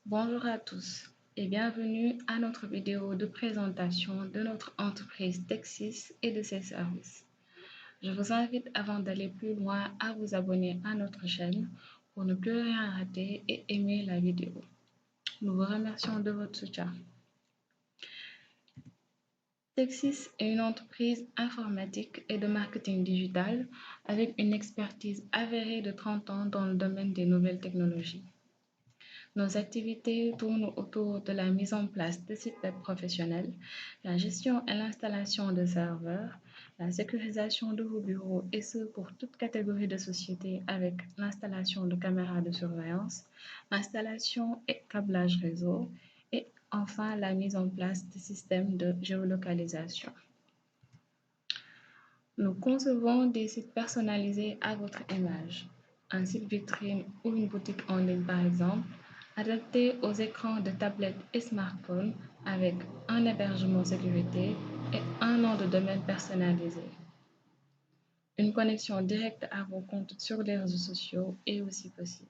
Bonjour à tous et bienvenue à notre vidéo de présentation de notre entreprise Texis et de ses services. Je vous invite avant d'aller plus loin à vous abonner à notre chaîne pour ne plus rien rater et aimer la vidéo. Nous vous remercions de votre soutien. Texis est une entreprise informatique et de marketing digital avec une expertise avérée de 30 ans dans le domaine des nouvelles technologies. Nos activités tournent autour de la mise en place de sites web professionnels, la gestion et l'installation de serveurs, la sécurisation de vos bureaux et ce pour toute catégorie de société avec l'installation de caméras de surveillance, installation et câblage réseau et enfin la mise en place de systèmes de géolocalisation. Nous concevons des sites personnalisés à votre image, un site vitrine ou une boutique en ligne par exemple, adapté aux écrans de tablettes et smartphones avec un hébergement sécurité et un nom de domaine personnalisé. Une connexion directe à vos comptes sur les réseaux sociaux est aussi possible.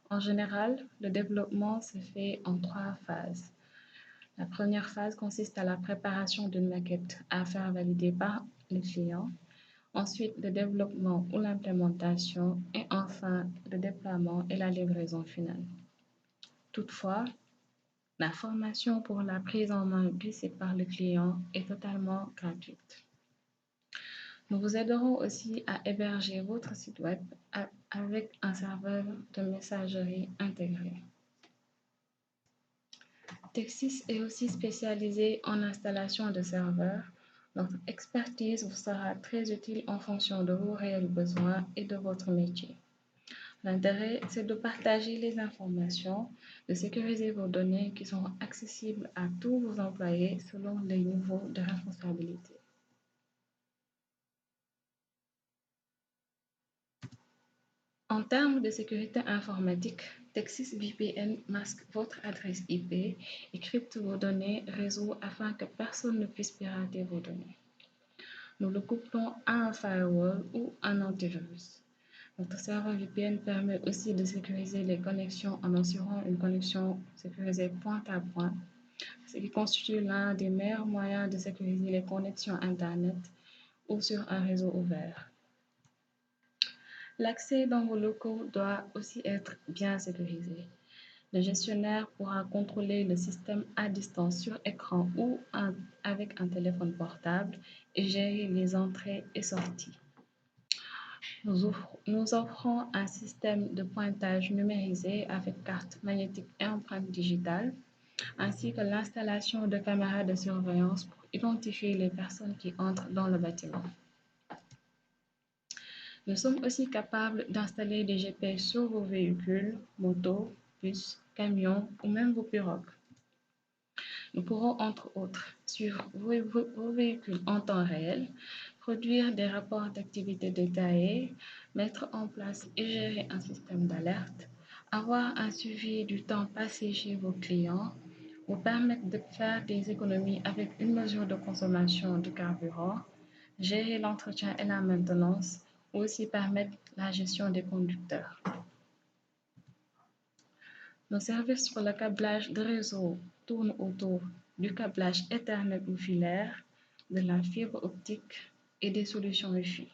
En général, le développement se fait en 3 phases. La première phase consiste à la préparation d'une maquette à faire valider par le client, ensuite le développement ou l'implémentation et enfin le déploiement et la livraison finale. Toutefois, la formation pour la prise en main du site par le client est totalement gratuite. Nous vous aiderons aussi à héberger votre site web avec un serveur de messagerie intégré. Texis est aussi spécialisé en installation de serveurs. Notre expertise vous sera très utile en fonction de vos réels besoins et de votre métier. L'intérêt, c'est de partager les informations, de sécuriser vos données qui sont accessibles à tous vos employés selon les niveaux de responsabilité. En termes de sécurité informatique, Texis VPN masque votre adresse IP et crypte vos données réseau afin que personne ne puisse pirater vos données. Nous le couplons à un firewall ou un antivirus. Notre serveur VPN permet aussi de sécuriser les connexions en assurant une connexion sécurisée point à point, ce qui constitue l'un des meilleurs moyens de sécuriser les connexions Internet ou sur un réseau ouvert. L'accès dans vos locaux doit aussi être bien sécurisé. Le gestionnaire pourra contrôler le système à distance sur écran ou avec un téléphone portable et gérer les entrées et sorties. Nous offrons un système de pointage numérisé avec carte magnétique et empreinte digitale, ainsi que l'installation de caméras de surveillance pour identifier les personnes qui entrent dans le bâtiment. Nous sommes aussi capables d'installer des GPS sur vos véhicules, motos, bus, camions ou même vos pirogues. Nous pourrons, entre autres, suivre vos véhicules en temps réel, produire des rapports d'activité détaillés, mettre en place et gérer un système d'alerte, avoir un suivi du temps passé chez vos clients, vous permettre de faire des économies avec une mesure de consommation de carburant, gérer l'entretien et la maintenance, ou aussi permettre la gestion des conducteurs. Nos services sur le câblage de réseau tournent autour du câblage Ethernet ou filaire, de la fibre optique et des solutions Wi-Fi.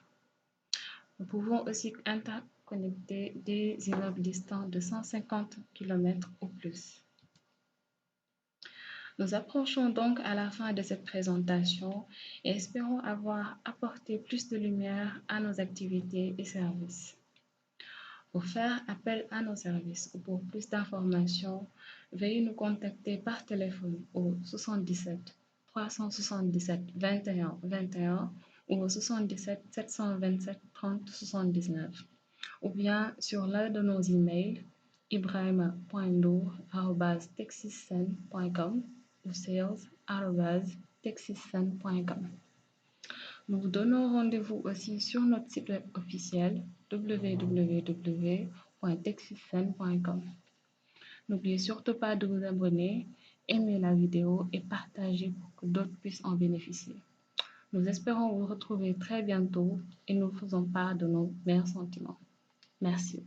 Nous pouvons aussi interconnecter des immeubles distants de 150 km ou plus. Nous approchons donc à la fin de cette présentation et espérons avoir apporté plus de lumière à nos activités et services. Pour faire appel à nos services ou pour plus d'informations, veuillez nous contacter par téléphone au 77 377 21 21 ou au 77 727 30 79 ou bien sur l'un de nos emails ibrahima.ndour@texiscen.com ou sales@texiscen.com. Nous vous donnons rendez-vous aussi sur notre site web officiel www.texiscen.com. N'oubliez surtout pas de vous abonner, aimer la vidéo et partager pour que d'autres puissent en bénéficier. Nous espérons vous retrouver très bientôt et nous faisons part de nos meilleurs sentiments. Merci.